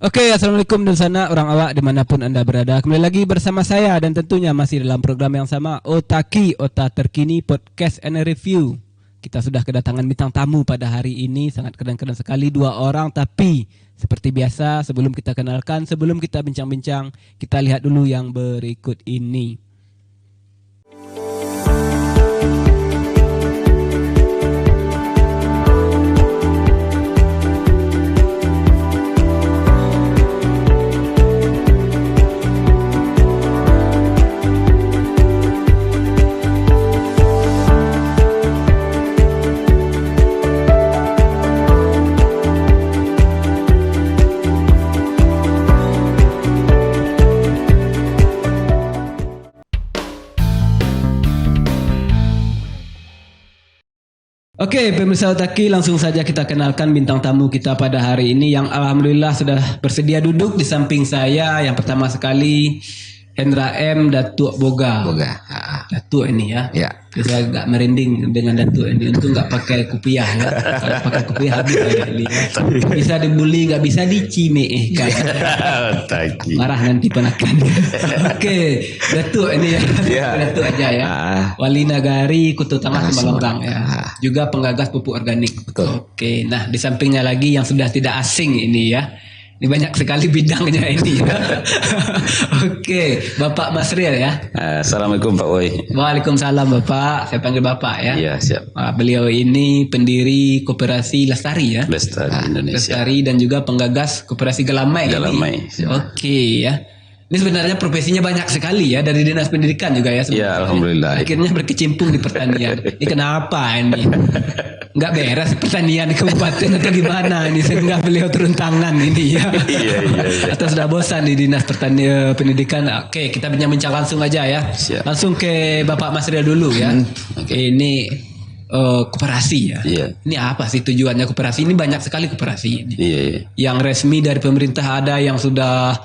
Oke, assalamualaikum dan sana orang awak dimanapun anda berada. Kembali lagi bersama saya dan tentunya masih dalam program yang sama, Otaki, Ota Terkini Podcast and Review. Kita sudah kedatangan bintang tamu pada hari ini, sangat keren-keren sekali, 2 orang. Tapi seperti biasa sebelum kita kenalkan, sebelum kita bincang-bincang, kita lihat dulu yang berikut ini. Oke, pemirsa Otaki, langsung saja kita kenalkan bintang tamu kita pada hari ini yang alhamdulillah sudah bersedia duduk di samping saya. Yang pertama sekali Hendra M. Datuk Boga. Datuk ini ya. Ya. Saya agak merinding dengan Datuk ini. Untung nggak pakai kupiah ya. Kalau pakai kupiah habis ya. Bisa dibully, nggak bisa dicime kan. Marah nanti penakan. Oke, Datuk ini ya. Datuk aja ya. Wali Nagari Kutu Tengah Sembalongang ya. Juga penggagas pupuk organik. Betul. Oke, nah di sampingnya lagi yang sudah tidak asing ini ya. Ini banyak sekali bidangnya ini ya. Oke, Bapak Masril ya. Assalamualaikum Pak Woi. Waalaikumsalam Bapak. Saya panggil Bapak ya. Iya, siap. Beliau ini pendiri Koperasi Lestari ya. Lestari Indonesia. Lestari dan juga penggagas Koperasi Gelamai. Gelamai, siap. Oke ya. Ini sebenarnya profesinya banyak sekali ya, dari Dinas Pendidikan juga ya. Ya, alhamdulillah. Akhirnya berkecimpung di pertanian. Ini kenapa ini? Nggak beres pertanian di kabupaten atau gimana ini, sehingga beliau turun tangan ini ya. Iya. Atau sudah bosan di Dinas Pendidikan. Oke, kita bincang langsung aja ya. Siap. Langsung ke Bapak Masril dulu ya. Ini koperasi ya. Iya. Ini apa sih tujuannya koperasi? Ini banyak sekali koperasi ini. Iya. Yang resmi dari pemerintah ada, yang sudah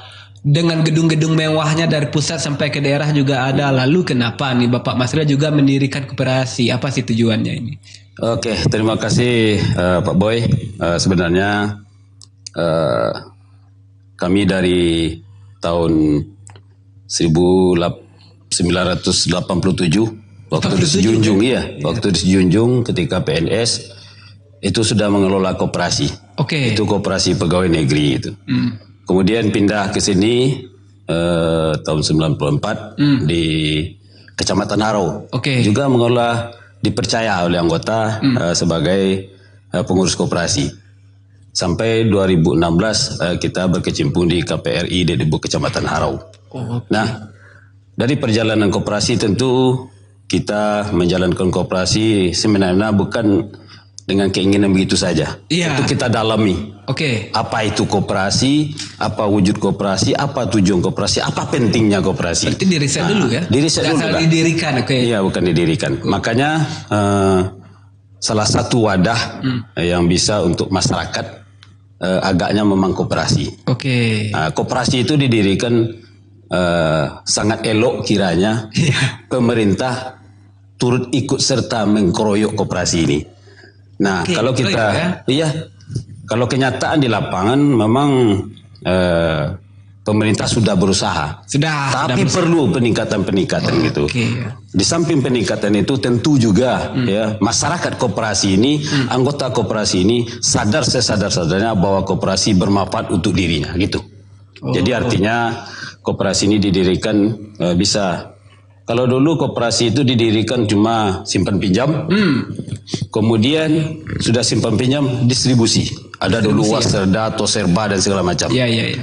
dengan gedung-gedung mewahnya dari pusat sampai ke daerah juga ada. Lalu kenapa nih Bapak Masril juga mendirikan koperasi? Apa sih tujuannya ini? Oke, terima kasih Pak Boy. Sebenarnya kami dari tahun 1987 waktu di Sejunjung waktu di Sejunjung ketika PNS itu sudah mengelola koperasi. Oke. Itu koperasi pegawai negeri itu. Kemudian pindah ke sini tahun 94 di Kecamatan Harau. Oke. Juga mengelola, dipercaya oleh anggota sebagai pengurus koperasi. Sampai 2016 kita berkecimpung di KPRI Dedebo Kecamatan Harau. Nah, dari perjalanan koperasi tentu kita menjalankan koperasi sebenarnya bukan dengan keinginan begitu saja. Iya. Itu kita dalami. Oke. Apa itu koperasi, apa wujud koperasi, apa tujuan koperasi, apa pentingnya koperasi. Berarti diriset dulu ya? Diriset dulu. Asal didirikan, oke. Iya, bukan didirikan. Makanya salah satu wadah yang bisa untuk masyarakat agaknya memang koperasi. Oke. Koperasi itu didirikan sangat elok kiranya pemerintah turut ikut serta mengkeroyok koperasi ini. Nah, kalau kita, kalau kenyataan di lapangan memang pemerintah sudah berusaha. Tapi perlu peningkatan-peningkatan gitu. Di samping peningkatan itu tentu juga ya masyarakat koperasi ini, anggota koperasi ini sadar sesadar-sadarnya bahwa koperasi bermanfaat untuk dirinya gitu. Jadi artinya koperasi ini didirikan bisa. Kalau dulu koperasi itu didirikan cuma simpan pinjam, kemudian sudah simpan pinjam distribusi. Ada dulu Wasserda, Toserba dan segala macam. Iya.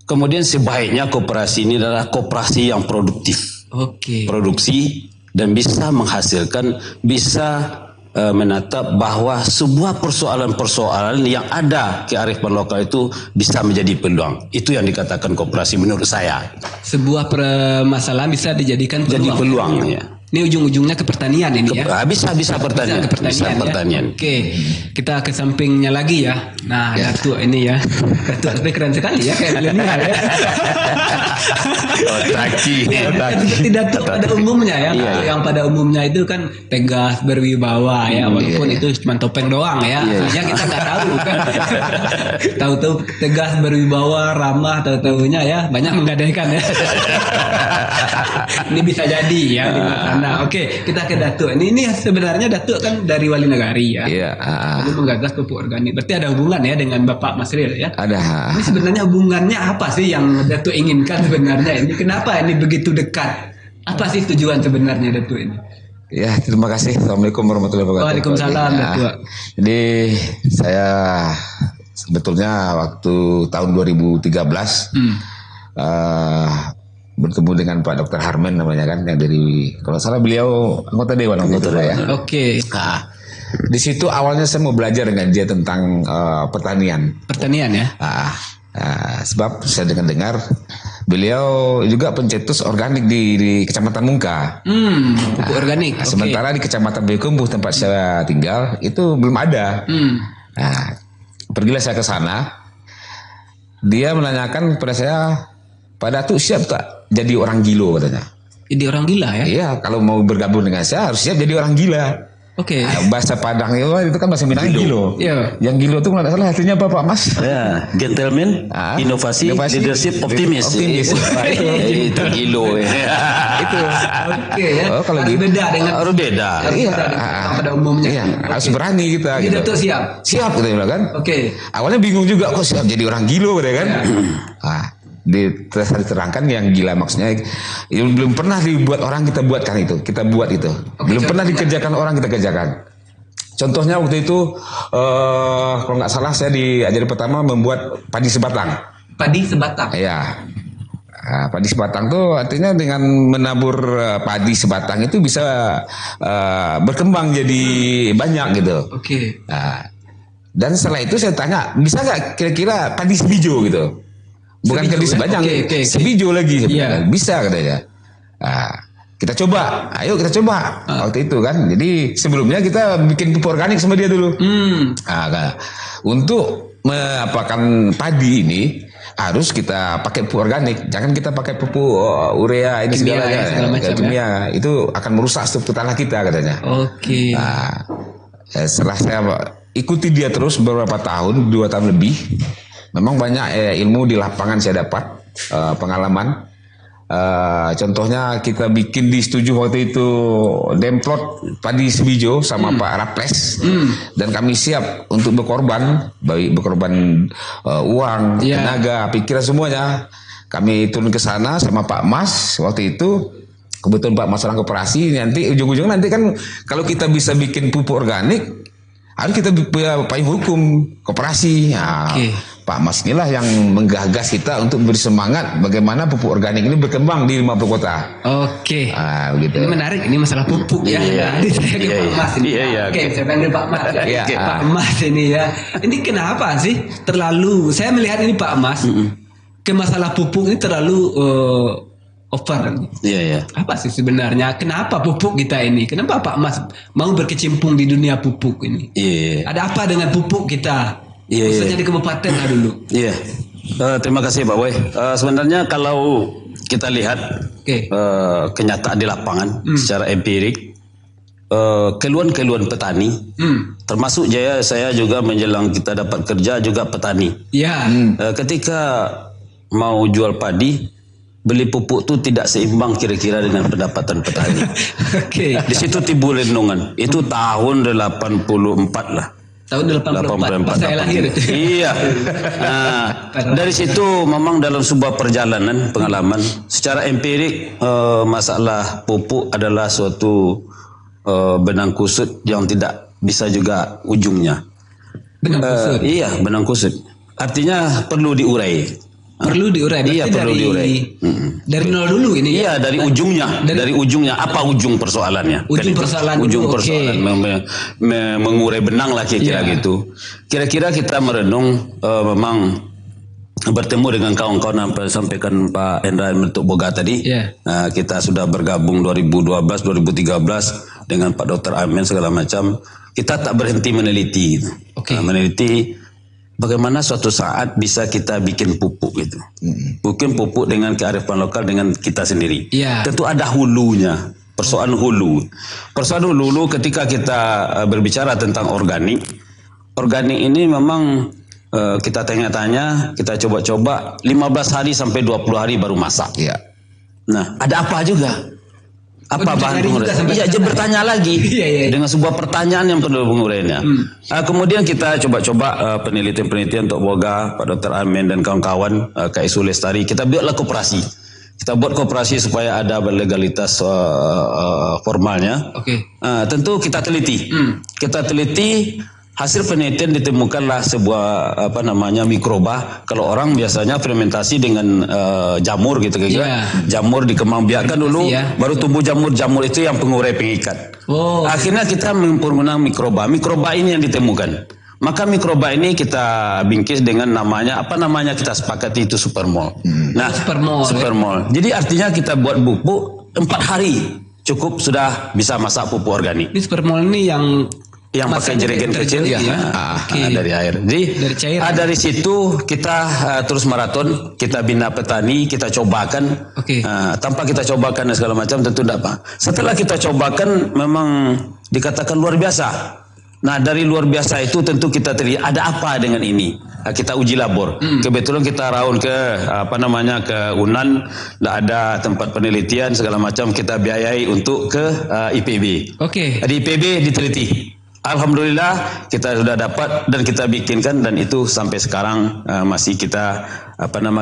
Kemudian sebaiknya koperasi ini adalah koperasi yang produktif. Oke. Produksi dan bisa menghasilkan, bisa menatap bahwa sebuah persoalan-persoalan yang ada kearifan lokal itu bisa menjadi peluang. Itu yang dikatakan koperasi menurut saya. Sebuah permasalahan bisa dijadikan peluang. Jadi peluang ya. Ini ujung-ujungnya ke pertanian ini ya. Bisa pertanian. Bisa pertanian. Oke, kita ke sampingnya lagi ya. Nah, Datuk ini ya. Datuk tapi keren sekali ya kayak milenial ya. Otaki. Datuk pada umumnya ya. Yang pada umumnya itu kan tegas, berwibawa ya. Walaupun itu cuma topeng doang ya. Aslinya kita nggak tahu kan. Tahu-tahu tegas, berwibawa, ramah, tahu-tahunya ya banyak menggadaikan ya. Ini bisa jadi ya di mana. Oke, kita ke Datuk. Ini sebenarnya Datuk kan dari Wali Nagari ya. Iya. Lalu menggagas pupuk organik. Berarti ada hubungan ya dengan Bapak Masril ya. Ada. Ini sebenarnya hubungannya apa sih yang Datuk inginkan sebenarnya ini? Kenapa ini begitu dekat? Apa sih tujuan sebenarnya Datuk ini? Ya, terima kasih. Assalamualaikum warahmatullahi wabarakatuh. Waalaikumsalam, Datuk. Jadi saya sebetulnya waktu tahun 2013 bertemu dengan Pak Dr. Harmen namanya kan, yang dari, kalau salah beliau anggota Dewan ya. Oke. Nah, di situ awalnya saya mau belajar dengan dia tentang pertanian. Pertanian ya. Sebab saya dengar beliau juga pencetus organik di Kecamatan Mungka. Pupuk organik. Sementara di Kecamatan Belikumpuh tempat saya tinggal itu belum ada. Nah, pergilah saya ke sana. Dia menanyakan kepada saya, Pak Datuk siap tak jadi orang gilo katanya. Jadi orang gila ya? Iya, kalau mau bergabung dengan saya harus siap jadi orang gila. Oke. Bahasa Padang itu kan bahasa Minang gilo. Iya. Yang gilo itu nggak salah artinya apa Pak Mas? Ya, gentleman, inovasi, leadership, optimis. Itu gilo ya. Itu. Oke ya. Oh, kalau harus gitu. beda dengan. Harus beda. Iya. Pada umumnya. Iya, harus berani kita. Jadi Gitu. Datuk siap. Siap kita bilang kan. Oke. Awalnya bingung juga kok siap jadi orang gilo gitu kan. Diterangkan yang gila maksudnya belum pernah dibuat orang, kita buatkan itu, kita buat itu. Belum pernah dikerjakan orang, kita kerjakan. Contohnya waktu itu kalau nggak salah saya diajari pertama membuat padi sebatang. Padi sebatang. Iya. Padi sebatang tuh artinya dengan menabur padi sebatang itu bisa berkembang jadi banyak gitu. Oke. Dan setelah itu saya tanya, bisa nggak kira-kira padi sebijo gitu? Bukan padi sebanyak, sebijo lagi. Bisa katanya. Kita coba, ayo kita coba. Waktu itu kan, jadi sebelumnya kita bikin pupuk organik sama dia dulu. Untuk mengapakan padi ini harus kita pakai pupuk organik, jangan kita pakai pupuk urea ini segala macam kimia. Itu akan merusak struktur tanah kita katanya. Oke. Setelah saya ikuti dia terus beberapa tahun, 2 tahun lebih, memang banyak ilmu di lapangan saya dapat, pengalaman. Contohnya kita bikin di setuju waktu itu demplot padi sebijo sama Pak Raples, dan kami siap untuk berkorban, baik berkorban uang, tenaga, pikiran semuanya. Kami turun ke sana sama Pak Mas waktu itu. Kebetulan Pak Mas orang koperasi, nanti ujung-ujungnya nanti kan kalau kita bisa bikin pupuk organik harus kita payung hukum koperasi. Pak Mas inilah yang menggagas kita untuk beri semangat bagaimana pupuk organik ini berkembang di 50 kota. Oke. Begitu. Ini menarik, ini masalah pupuk ya. Jadi saya ke Pak Mas ini. Oke, saya panggil Pak Mas. Pak Mas ini ya. Ini kenapa sih terlalu? Saya melihat ini Pak Mas ke masalah pupuk ini terlalu over. Apa sih sebenarnya? Kenapa pupuk kita ini? Kenapa Pak Mas mau berkecimpung di dunia pupuk ini? Ada apa dengan pupuk kita? Khususnya di kabupaten lah dulu. Terima kasih Pak Boy. Sebenarnya kalau kita lihat kenyataan di lapangan secara empirik, keluhan-keluhan petani, termasuk saya juga menjelang kita dapat kerja juga petani. Ketika mau jual padi, beli pupuk itu tidak seimbang kira-kira dengan pendapatan petani. Di situ timbul renungan. Itu tahun 84 lah. Tahun 84 pas saya lahir. Iya. Dari situ memang dalam sebuah perjalanan pengalaman secara empirik, masalah pupuk adalah suatu benang kusut yang tidak bisa juga ujungnya. Benang kusut. Iya, benang kusut. Artinya perlu diurai. Perlu diurai. Iya, perlu diurai. Dari nol dulu ini. Iya, dari ujungnya. Dari ujungnya. Apa ujung persoalannya? Ujung persoalan. Mengurai benang lah kira-kira gitu. Kira-kira kita merenung memang bertemu dengan kawan-kawan yang sampaikan Pak Hendra Bentuk Boga tadi. Kita sudah bergabung 2012, 2013 dengan Pak Dr. Amin segala macam. Kita tak berhenti meneliti. Meneliti bagaimana suatu saat bisa kita bikin pupuk gitu. Bikin pupuk dengan kearifan lokal dengan kita sendiri. Tentu ada hulunya. Persoalan hulu. Persoalan hulu ketika kita berbicara tentang organik. Organik ini memang kita tanya-tanya, kita coba-coba 15 hari sampai 20 hari baru masak. Nah, ada apa juga? Apa bahan penguraian? Iya, dia bertanya lagi dengan sebuah pertanyaan yang perlu penguraiannya. Kemudian kita coba-coba penelitian-penelitian untuk Boga, Pak Dr. Amin dan kawan-kawan KSU Lestari. Kita buatlah koperasi. Kita buat koperasi supaya ada legalitas formalnya. Tentu kita teliti. Kita teliti. Hasil penelitian ditemukanlah sebuah mikroba. Kalau orang biasanya fermentasi dengan jamur gitu kira. Jamur dikembangbiakkan dulu, baru tumbuh jamur. Jamur itu yang pengurai pengikat. Akhirnya kita menggunakan mikroba. Mikroba ini yang ditemukan. Maka mikroba ini kita bingkis dengan namanya kita sepakati itu supermol. Nah, supermol. Jadi artinya kita buat pupuk 4 hari cukup sudah bisa masak pupuk organik. Ini supermol ini yang pakai jerigen kecil dari air. Jadi dari situ kita terus maraton, kita bina petani, kita cobakan. Tanpa kita cobakan dan segala macam tentu tidak apa. Setelah kita cobakan memang dikatakan luar biasa. Nah, dari luar biasa itu tentu kita terlihat ada apa dengan ini. Kita uji labor. Kebetulan kita raun ke ke UNAN, tidak ada tempat penelitian segala macam, kita biayai untuk ke IPB. Di IPB diteliti. Alhamdulillah kita sudah dapat dan kita bikinkan, dan itu sampai sekarang masih kita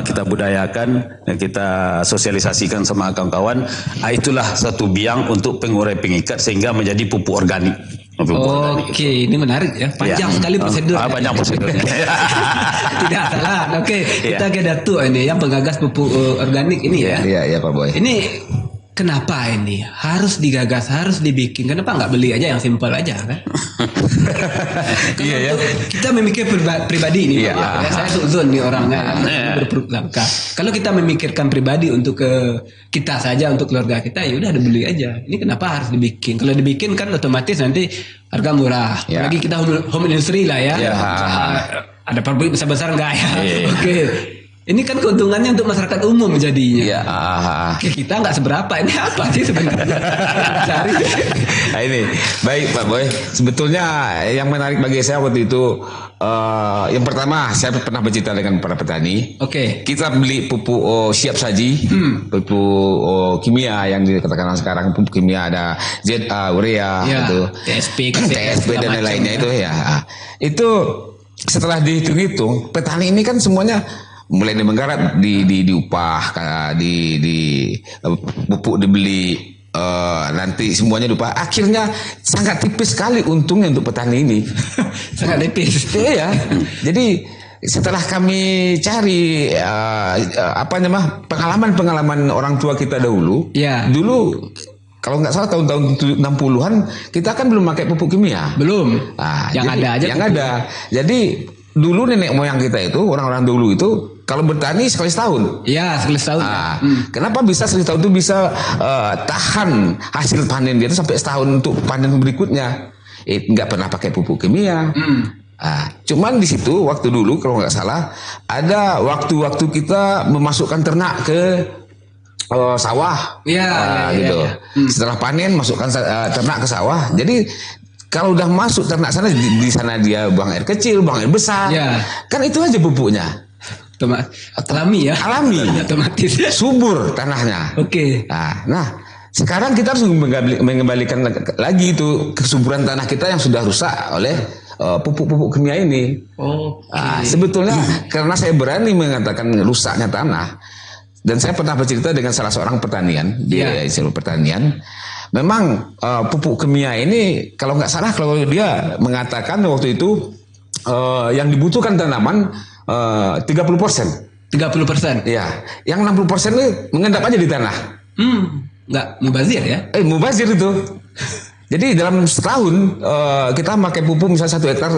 kita budayakan dan kita sosialisasikan sama kawan-kawan. Itulah satu biang untuk pengurai pengikat sehingga menjadi pupuk organik. Ini menarik ya. Panjang sekali prosedur. Panjang prosedurnya. Tidak salah. Kita ke Datuk ini yang pengagas pupuk organik ini ya. Iya Pak Boy. Ini kenapa ini harus digagas, harus dibikin? Kenapa nggak beli aja yang simpel aja kan? Kita memikir pribadi ini, saya suzon nih orangnya berprasangka. Kalau kita memikirkan pribadi untuk kita saja, untuk keluarga kita, ya udah beli aja. Ini kenapa harus dibikin? Kalau dibikin kan otomatis nanti harga murah. Apalagi kita home industry lah ya. Ada pabrik besar-besar enggak ya? Ini kan keuntungannya untuk masyarakat umum jadinya. Kita nggak seberapa. Ini apa sih sebenarnya? Nah, ini baik Pak Boy. Sebetulnya yang menarik bagi saya waktu itu, yang pertama saya pernah bercerita dengan para petani. Kita beli pupuk siap saji, pupuk kimia yang dikatakan sekarang pupuk kimia, ada ZA, urea, TSP dan lain-lainnya itu ya. Itu setelah dihitung-hitung, petani ini kan semuanya mulai menggarap diupah, di pupuk dibeli, nanti semuanya diupah. Akhirnya sangat tipis sekali untungnya untuk petani ini. Sangat tipis. Iya. Jadi setelah kami cari pengalaman orang tua kita dahulu, dulu kalau nggak salah tahun-tahun 60-an kita kan belum pakai pupuk kimia. Belum. Yang ada. Jadi dulu nenek moyang kita itu, orang-orang dulu itu kalau bertani sekali setahun. Sekali setahun. Kenapa bisa sekali setahun itu bisa tahan hasil panen dia itu sampai setahun untuk panen berikutnya? Nggak pernah pakai pupuk kimia. Cuman di situ waktu dulu kalau nggak salah ada waktu-waktu kita memasukkan ternak ke sawah. Gitu. Setelah panen masukkan ternak ke sawah. Jadi kalau udah masuk ternak sana, di sana dia buang air kecil, buang air besar, kan itu aja pupuknya. Alami ya. Alami. Otomatis. Subur tanahnya. Nah, sekarang kita harus mengembalikan lagi itu kesuburan tanah kita yang sudah rusak oleh pupuk-pupuk kimia ini. Sebetulnya karena saya berani mengatakan rusaknya tanah, dan saya pernah bercerita dengan salah seorang pertanian di Institut Pertanian. Memang pupuk kimia ini kalau nggak salah, kalau dia mengatakan waktu itu yang dibutuhkan tanaman 30%. 30%. Iya, yang 60% itu mengendap aja di tanah. Nggak mubazir ya? Mubazir itu. Jadi dalam setahun kita pakai pupuk misalnya 1 hektar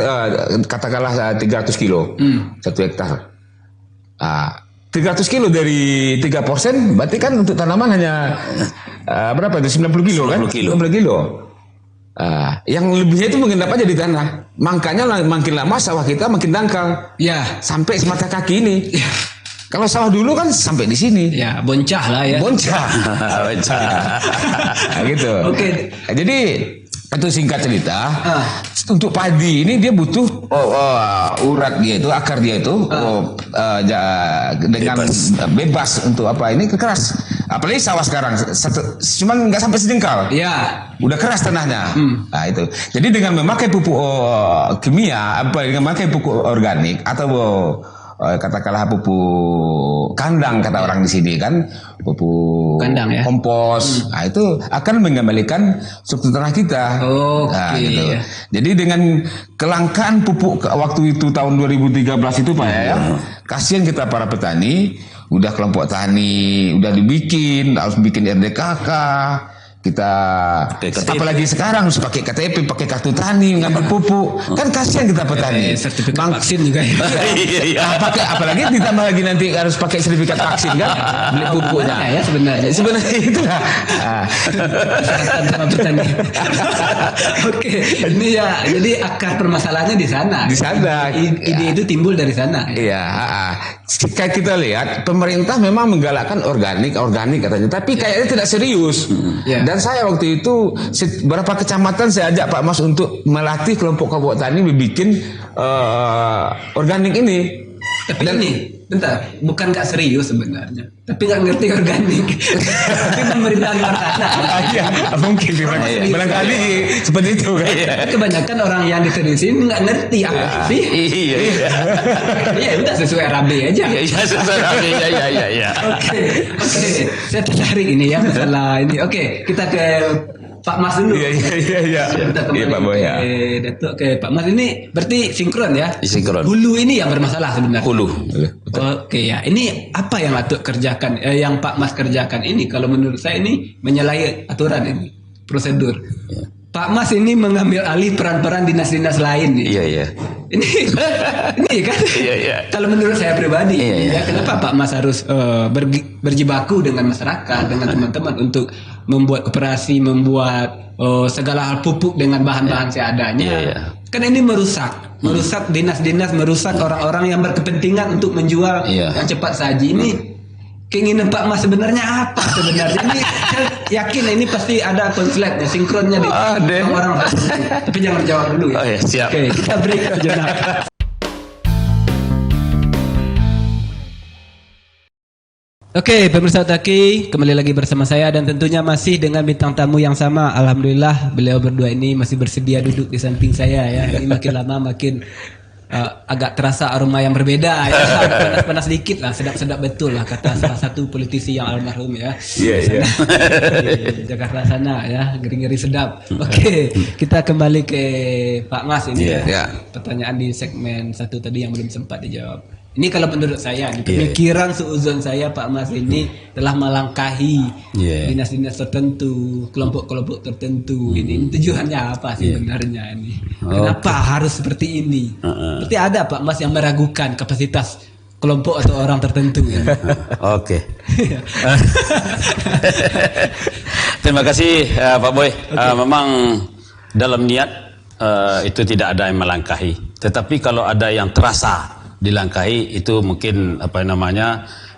katakanlah 300 kilo 1 hektar. 300 kilo dari 3%, berarti kan untuk tanaman hanya berapa itu? 90 kilo kan? 90 kilo. Yang lebihnya itu mengendap aja di tanah. Makanya makin lama sawah kita makin dangkal. Ya. Sampai semata kaki ini. Ya. Kalau sawah dulu kan sampai di sini. Ya, boncah lah ya. Boncah. Gitu. Oke. Jadi itu singkat cerita, untuk padi ini dia butuh urat dia itu, akar dia itu dengan bebas untuk apa ini keras. Apalagi sawah sekarang, cuman nggak sampai sejengkal. Iya. Udah keras tanahnya. Nah itu. Jadi dengan memakai pupuk kimia, dengan memakai pupuk organik atau katakanlah pupuk kandang kata orang di sini kan, pupuk kandang, ya? Kompos, nah itu akan mengembalikan struktur tanah kita. Nah, gitu. Ya. Jadi dengan kelangkaan pupuk waktu itu tahun 2013 itu Pak ya, kasihan kita para petani, udah kelompok tani, udah dibikin, harus bikin RDKK. Kita apalagi sekarang harus pakai KTP, pakai kartu tani, ngambil pupuk, kan kasihan kita petani. Sertifikat vaksin juga ya. Apalagi ditambah lagi nanti harus pakai sertifikat vaksin kan, beli pupuknya. Ya sebenarnya itu lah. Sama petani. Oke, ini ya. Jadi akar permasalahannya di sana. Di sana. Ide itu timbul dari sana. Iya. Kayak kita lihat pemerintah memang menggalakkan organik katanya, tapi kayaknya tidak serius. Dan saya waktu itu beberapa kecamatan saya ajak Pak Mas untuk melatih kelompok tani bikin organik ini. Tapi ini, bentar, bukan nggak serius sebenarnya, tapi nggak ngerti organik. Tapi pemerintahan luar sana. Iya, mungkin barangkali seperti itu kan. Kebanyakan orang yang diseriusin nggak ngerti apa sih. Iya. Ya udah sesuai RAB aja. Iya sesuai RAB ya. Oke. Saya tertarik ini ya masalah ini. Oke, kita ke Pak Mas dulu. Iya. Kita kembali Pak Boy, ya. Datuk ke Pak Mas ini berarti sinkron ya? Sinkron. Hulu ini yang bermasalah sebenarnya. Hulu. Oke ya. Ini apa yang Datuk kerjakan? Yang Pak Mas kerjakan ini kalau menurut saya ini menyalahi aturan ini, prosedur. Ya. Pak Mas ini mengambil alih peran-peran dinas-dinas lain. Iya. Ini kan? Iya. Kalau menurut saya pribadi, ya kenapa Pak Mas harus berjibaku dengan masyarakat, dengan teman-teman untuk membuat koperasi, membuat segala hal pupuk dengan bahan-bahan seadanya? Kan ini merusak dinas-dinas, merusak orang-orang yang berkepentingan untuk menjual yang cepat saji ini. Keinginan Pak Mas sebenarnya apa sebenarnya? Ini saya yakin ini pasti ada konsletnya, sinkronnya di orang-orang. Tapi jangan jawab dulu ya. Siap. Oke, kita break sejenak. Oke, pemirsa Otaki, kembali lagi bersama saya dan tentunya masih dengan bintang tamu yang sama. Alhamdulillah beliau berdua ini masih bersedia duduk di samping saya ya. Ini makin lama makin agak terasa aroma yang berbeda ya. Panas-panas dikit lah, sedap-sedap betul lah kata salah satu politisi yang almarhum ya. Iya. Di Jakarta sana ya, ngeri-ngeri sedap. Oke, kita kembali ke Pak Mas ini ya. Pertanyaan di segmen 1 tadi yang belum sempat dijawab. Ini kalau menurut saya, pemikiran seuzon saya Pak Mas ini telah melangkahi dinas-dinas tertentu, kelompok-kelompok tertentu. Ini tujuannya apa sih sebenarnya ini? Kenapa harus seperti ini? Berarti ada Pak Mas yang meragukan kapasitas kelompok atau orang tertentu. Oke. Terima kasih Pak Boy. Memang dalam niat itu tidak ada yang melangkahi. Tetapi kalau ada yang terasa dilangkahi itu mungkin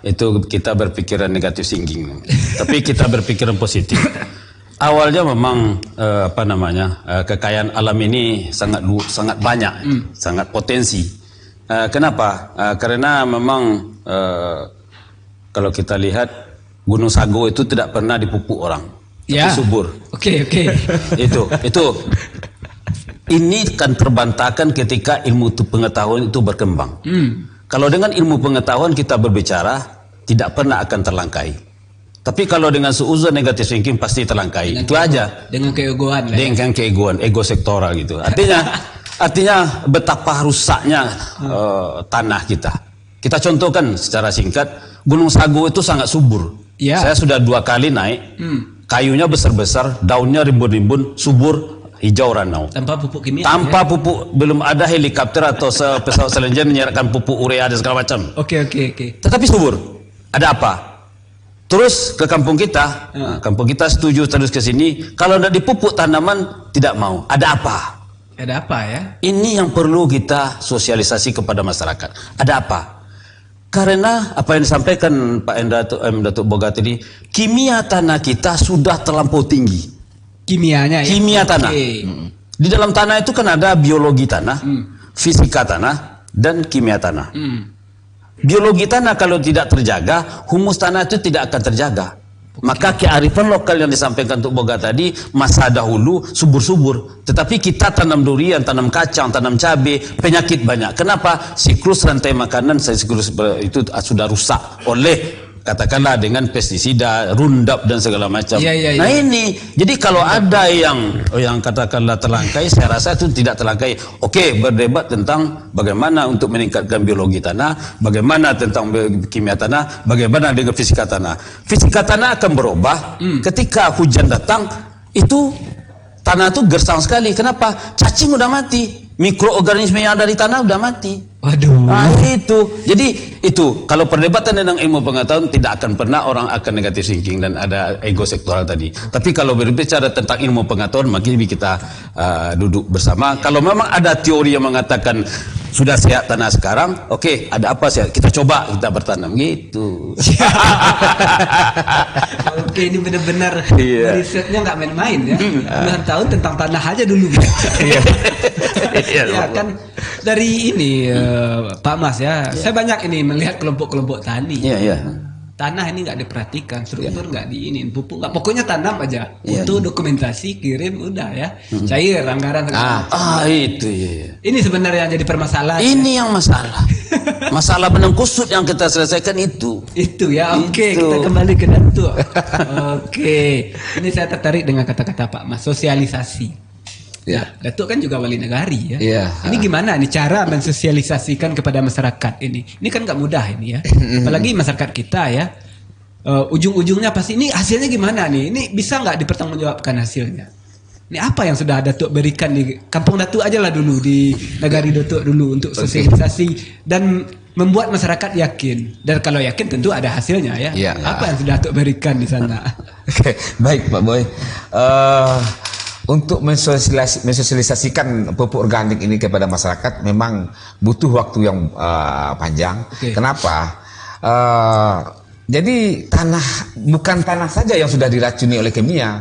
itu kita berpikiran negatif thinking. Tapi kita berpikiran positif. Awalnya memang kekayaan alam ini sangat banyak, sangat potensi. Kenapa? Karena memang kalau kita lihat Gunung Sago itu tidak pernah dipupuk orang, tapi subur. Oke. Itu. Ini kan terbantahkan ketika ilmu pengetahuan itu berkembang. Kalau dengan ilmu pengetahuan kita berbicara, tidak pernah akan terlangkahi. Tapi kalau dengan seuzon negatif thinking pasti terlangkahi. Itu aja. Dengan keegoan. Dengan keegoan, ego sektoral gitu. Artinya betapa rusaknya tanah kita. Kita contohkan secara singkat, Gunung Sago itu sangat subur. Saya sudah 2 kali naik, kayunya besar-besar, daunnya rimbun-rimbun, subur. hijau ranau. Tanpa pupuk kimia. Tanpa pupuk, belum ada helikopter atau pesawat selanjutnya menyerahkan pupuk urea dan segala macam. Oke. Tetapi subur. Ada apa? Terus ke kampung kita, kampung kita setuju terus ke sini. Kalau tidak dipupuk tanaman tidak mau. Ada apa? Ada apa ya? Ini yang perlu kita sosialisasi kepada masyarakat. Ada apa? Karena apa yang disampaikan Pak Datuk Boga tadi, kimia tanah kita sudah terlampau tinggi. Kimianya ya? Kimia tanah. Di dalam tanah itu kan ada biologi tanah, fisika tanah, dan kimia tanah. Biologi tanah kalau tidak terjaga, humus tanah itu tidak akan terjaga. Maka kearifan lokal yang disampaikan untuk Boga tadi, masa dahulu subur-subur. Tetapi kita tanam durian, tanam kacang, tanam cabai, penyakit banyak. Kenapa? Siklus rantai makanan siklus itu sudah rusak oleh katakanlah dengan pestisida, Roundup dan segala macam. Nah ini, jadi kalau ada yang katakanlah terlangkai, saya rasa itu tidak terlangkai. Oke, berdebat tentang bagaimana untuk meningkatkan biologi tanah, bagaimana tentang kimia tanah, bagaimana dengan fisika tanah. Fisika tanah akan berubah ketika hujan datang, itu tanah itu gersang sekali. Kenapa? Cacing udah mati. Mikroorganisme yang ada di tanah udah mati. Waduh. Nah, itu. Jadi itu kalau perdebatan tentang ilmu pengetahuan tidak akan pernah orang akan negatif thinking dan ada ego sektoral tadi. Tapi kalau berbicara tentang ilmu pengetahuan, mungkin kita duduk bersama. Kalau memang ada teori yang mengatakan sudah sehat tanah sekarang, oke, ada apa sih? Kita coba kita bertanam gitu. Oke, ini benar-benar risetnya nggak main-main ya. Puluhan tahun tentang tanah aja dulu. Ya kan dari ini Pak Mas ya, saya banyak ini melihat kelompok-kelompok tani. Tanah ini nggak diperhatikan, struktur nggak diinin, pupuk nggak, pokoknya tanam aja. Untuk dokumentasi kirim udah ya, cair anggaran. Itu Ini sebenarnya yang jadi permasalahan. Ini yang masalah. Masalah benang kusut yang kita selesaikan itu. Itu ya. Oke, kita kembali ke Datuk. Oke, ini saya tertarik dengan kata-kata Pak Mas, sosialisasi. Ya, Datuk kan juga wali negari ya. Ini gimana nih cara mensosialisasikan kepada masyarakat ini? Ini kan nggak mudah ini ya. Apalagi masyarakat kita ya. Ujung-ujungnya pasti ini hasilnya gimana nih? Ini bisa nggak dipertanggungjawabkan hasilnya? Ini apa yang sudah Datuk berikan di kampung Datuk aja lah dulu, di negari Datuk dulu untuk sosialisasi dan membuat masyarakat yakin. Dan kalau yakin tentu ada hasilnya ya. Apa yang sudah Datuk berikan di sana? Oke, baik Pak Boy. Untuk mensosialisasikan pupuk organik ini kepada masyarakat memang butuh waktu yang panjang. Kenapa? Jadi bukan tanah saja yang sudah diracuni oleh kimia.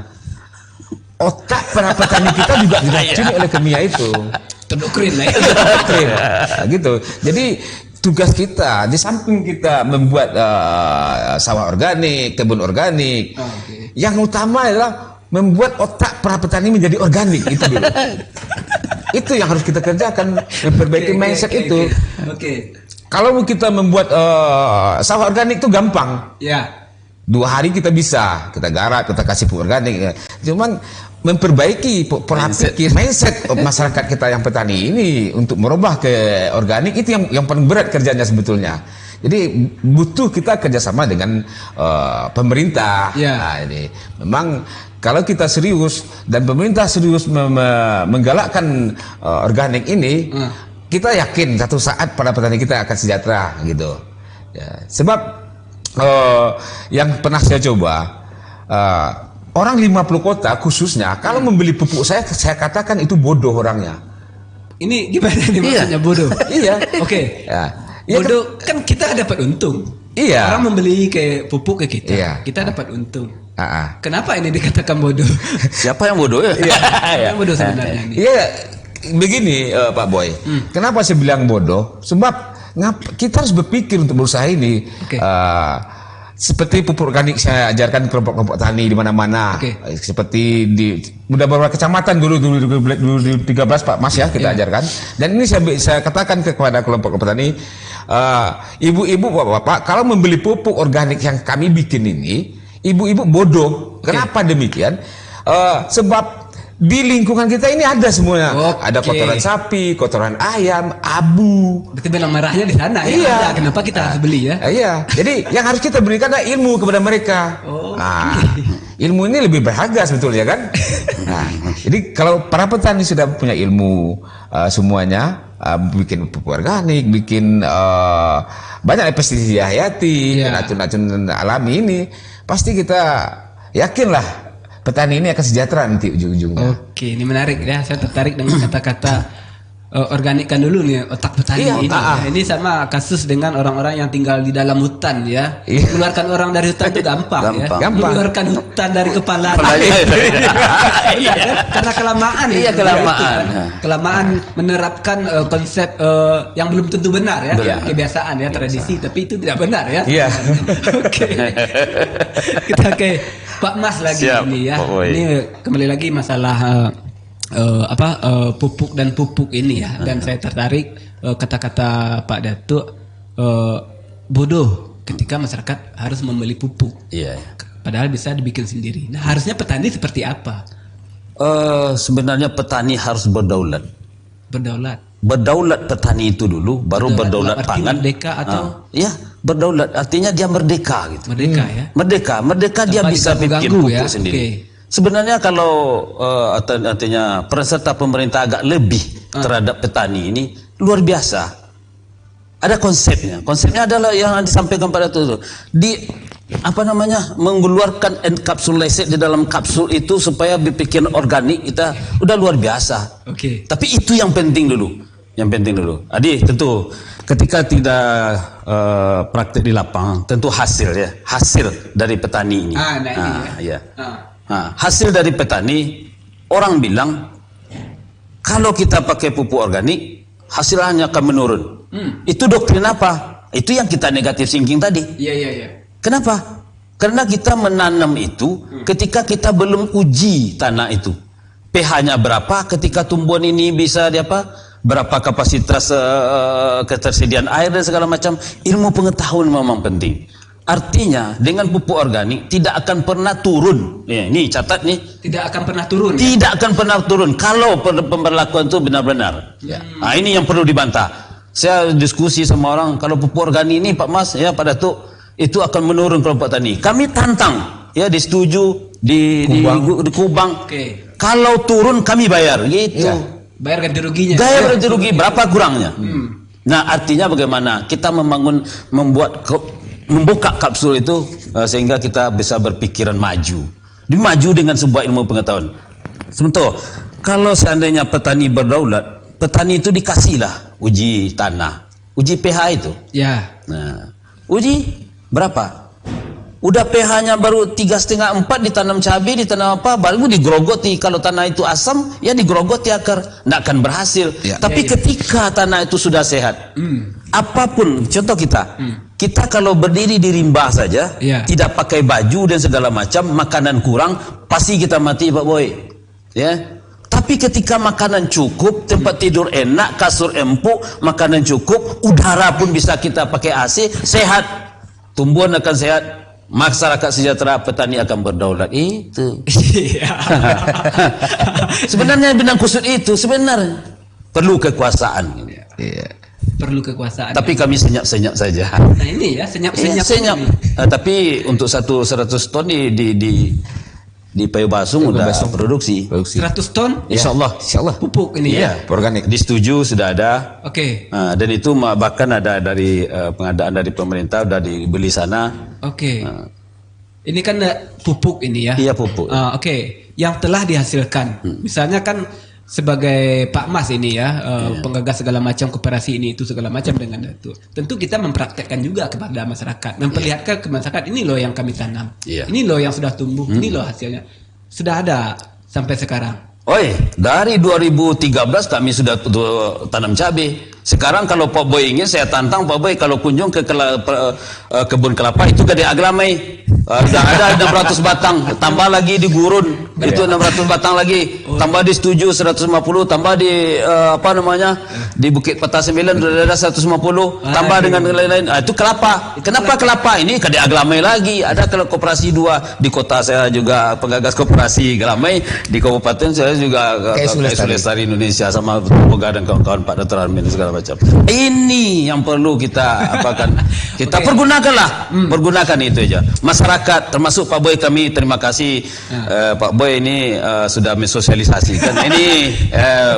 Otak para petani kita juga diracuni oleh kimia itu. Terdoktrin lah ya. Gitu. Jadi tugas kita di samping kita membuat sawah organik, kebun organik, yang utama adalah membuat otak para petani menjadi organik itu dulu. Itu yang harus kita kerjakan, memperbaiki mindset itu. Kalau kita membuat sawah organik itu gampang. 2 hari kita bisa, kita garap, kita kasih pupuk organik. Cuman memperbaiki pola pikir, mindset masyarakat kita yang petani ini untuk merubah ke organik itu yang paling berat kerjanya sebetulnya. Jadi butuh kita kerjasama dengan pemerintah. Nah, ini memang kalau kita serius dan pemerintah serius menggalakkan organik ini, kita yakin satu saat para petani kita akan sejahtera gitu. Sebab yang pernah saya coba, orang 50 kota khususnya kalau membeli pupuk saya katakan itu bodoh orangnya. Ini gimana nih maksudnya bodoh? Oke. Bodoh kan kita dapat untung. Orang membeli ke pupuk ke kita, kita dapat untung. Kenapa ini dikatakan bodoh? Siapa yang bodoh ya? Yang bodoh sebenarnya ini. Begini Pak Boy. Kenapa saya bilang bodoh? Sebab kita harus berpikir untuk berusaha ini. Seperti pupuk organik saya ajarkan kelompok-kelompok tani di mana-mana. Seperti di beberapa kecamatan dulu 13 Pak Mas ya kita ajarkan. Dan ini saya katakan kepada kelompok petani, ibu-ibu, bapak-bapak, kalau membeli pupuk organik yang kami bikin ini, ibu-ibu bodoh. Kenapa demikian? Sebab di lingkungan kita ini ada semuanya. Ada kotoran sapi, kotoran ayam, abu. Berarti benang merahnya di sana ya. Kenapa kita harus beli ya? Jadi yang harus kita berikan adalah ilmu kepada mereka. ilmu ini lebih berharga sebetulnya kan. Nah, jadi kalau para petani sudah punya ilmu semuanya, bikin pupuk organik, bikin banyak pestisida hayati, racun-racun alami ini, pasti kita yakinlah petani ini akan sejahtera nanti ujung-ujungnya. Oke, ini menarik ya. Saya tertarik dengan kata-kata organikkan dulu nih otak petani ini. Ini sama kasus dengan orang-orang yang tinggal di dalam hutan ya. Mengeluarkan orang dari hutan itu gampang. Ya. Mengeluarkan hutan dari kepala. Karena kelamaan. Kelamaan menerapkan konsep yang belum tentu benar ya. Kebiasaan ya, tradisi, tapi itu tidak benar ya. Oke. Kita ke Pak Mas lagi ini ya. Ini kembali lagi masalah pupuk dan pupuk ini ya, dan saya tertarik kata-kata Pak Datuk bodoh ketika masyarakat harus membeli pupuk, padahal bisa dibikin sendiri. Nah, harusnya petani seperti apa? Sebenarnya petani harus berdaulat. Berdaulat petani itu dulu, baru berdaulat pangan. Merdeka atau? Berdaulat artinya dia merdeka gitu. Merdeka dia bisa bikin pupuk sendiri. Sebenarnya kalau artinya peserta pemerintah agak lebih terhadap petani ini luar biasa. Ada konsepnya. Konsepnya adalah yang disampaikan pada itu mengeluarkan encapsulation di dalam kapsul itu supaya bikin organik, kita udah luar biasa. Tapi itu yang penting dulu. Adi, tentu ketika tidak praktek di lapangan, tentu hasil dari petani ini. Hasil dari petani, orang bilang kalau kita pakai pupuk organik hasilnya akan menurun. Itu doktrin apa? Itu yang kita negatif thinking tadi. Kenapa? Karena kita menanam itu ketika kita belum uji tanah itu. pH-nya berapa, ketika tumbuhan ini bisa berapa kapasitas ketersediaan air dan segala macam. Ilmu pengetahuan memang penting. Artinya dengan pupuk organik tidak akan pernah turun. Ini catat nih. Tidak akan pernah turun. Tidak akan pernah turun kalau pemberlakuan itu benar-benar. Nah, ini yang perlu dibantah. Saya diskusi sama orang, kalau pupuk organik ini Pak Mas, Pak Datuk, itu akan menurun kelompok tani. Kami tantang, disetuju di Kubang. Kalau turun kami bayar, gitu. Bayar ganti ruginya. Bayar ganti rugi berapa kurangnya? Nah, artinya bagaimana kita membuka kapsul itu sehingga kita bisa berpikiran maju dengan sebuah ilmu pengetahuan. Sebentar, kalau seandainya petani berdaulat, petani itu dikasihlah uji tanah, uji pH itu. Nah, uji berapa? Udah pH-nya baru 3,5-4, ditanam cabai, ditanam apa, baru digerogoti. Kalau tanah itu asam, digerogoti akar, nggak akan berhasil. Tapi ketika tanah itu sudah sehat, apapun, contoh kita kalau berdiri di rimba saja, tidak pakai baju dan segala macam, makanan kurang, pasti kita mati, Pak Boy. Tapi ketika makanan cukup, tempat tidur enak, kasur empuk, makanan cukup, udara pun bisa kita pakai AC, sehat, tumbuhan akan sehat, masyarakat sejahtera, petani akan berdaulat. Itu. Sebenarnya benang kusut itu sebenarnya perlu kekuasaan. Perlu kekuasaan. Tapi kami senyap-senyap saja. Nah ini senyap-senyap. Tapi untuk 100 ton di Payo Basung udah produksi. 100 ton? Insyaallah. Pupuk ini organik. Disetujui sudah ada. Dan itu bahkan ada dari pengadaan dari pemerintah udah dibeli sana. Ini kan pupuk ini ya. Iya, pupuk. Yang telah dihasilkan. Misalnya kan sebagai Pak Mas ini penggagas segala macam koperasi ini itu segala macam dengan itu. Tentu kita mempraktekkan juga kepada masyarakat, memperlihatkan ke masyarakat, ini loh yang kami tanam. Ini loh yang sudah tumbuh, ini loh hasilnya. Sudah ada sampai sekarang. Dari 2013 kami sudah tanam cabai. Sekarang kalau Pak Boy ingin, saya tantang Pak Boy kalau kunjung ke kebun kelapa itu gede aglamai. Sudah ada 600 batang, tambah lagi di gurun, itu 600 batang lagi, tambah di Setuju 150, tambah di di Bukit Peta 9 sudah ada 150, tambah dengan lain-lain. Itu kelapa. Kenapa kelapa? Ini gede aglamai lagi. Ada koperasi 2 di kota saya juga penggagas koperasi aglamai, di kabupaten saya juga Lestari Indonesia sama Begadang kawan-kawan Pak Dr. Armin segala macam. Ini yang perlu kita apakan. Kita pergunakan itu aja. Masyarakat termasuk Pak Boy, kami terima kasih Pak Boy ini sudah mensosialisasikan. Ini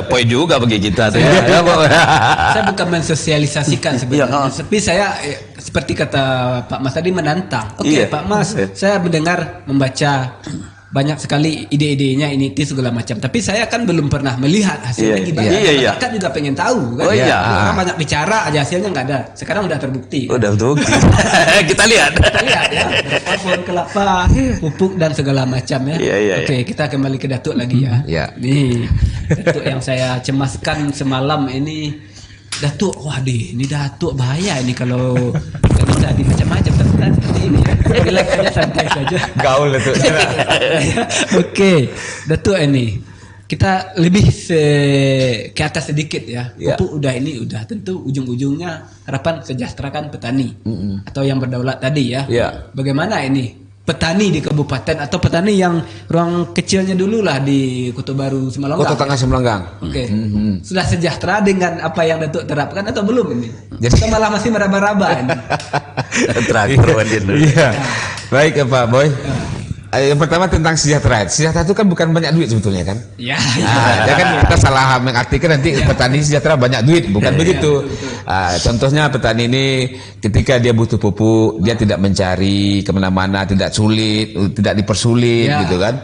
poin juga bagi kita. Saya bukan mensosialisasikan sebenarnya, tapi saya seperti kata Pak Mas tadi menantang. Pak Mas, saya mendengar, membaca banyak sekali ide-idenya ini segala macam. Tapi saya kan belum pernah melihat hasilnya gimana. Masyarakat juga pengen tahu kan. Orang banyak bicara aja hasilnya nggak ada. Sekarang udah terbukti. Udah terbukti. Kita lihat ya. Berapa pohon kelapa, pupuk dan segala macam ya. Oke, kita kembali ke Datuk lagi ya. Nih, Datuk yang saya cemaskan semalam ini. Datuk, ini Datuk bahaya ini kalau bisa di macam-macam terus seperti ini. Relax saja, santai saja. Gaul itu. Oke, Datuk ini kita lebih ke atas sedikit ya. Pupuk udah tentu ujung-ujungnya harapan sejahterakan petani atau yang berdaulat tadi ya. Bagaimana ini petani di kabupaten atau petani yang ruang kecilnya dulu lah di Kota Baru Semalanggang. Kota Tengah Semalanggang. Oke. Sudah sejahtera dengan apa yang Datuk terapkan atau belum ini? Kita malah masih meraba-raba ini. Terakhir Baik Pak Boy. Yang pertama tentang sejahtera. Sejahtera itu kan bukan banyak duit sebetulnya kan? Ya kan kita salah mengartikan nanti petani sejahtera banyak duit, bukan begitu. Contohnya petani ini ketika dia butuh pupuk, dia tidak mencari kemana-mana, tidak sulit, tidak dipersulit gitu kan.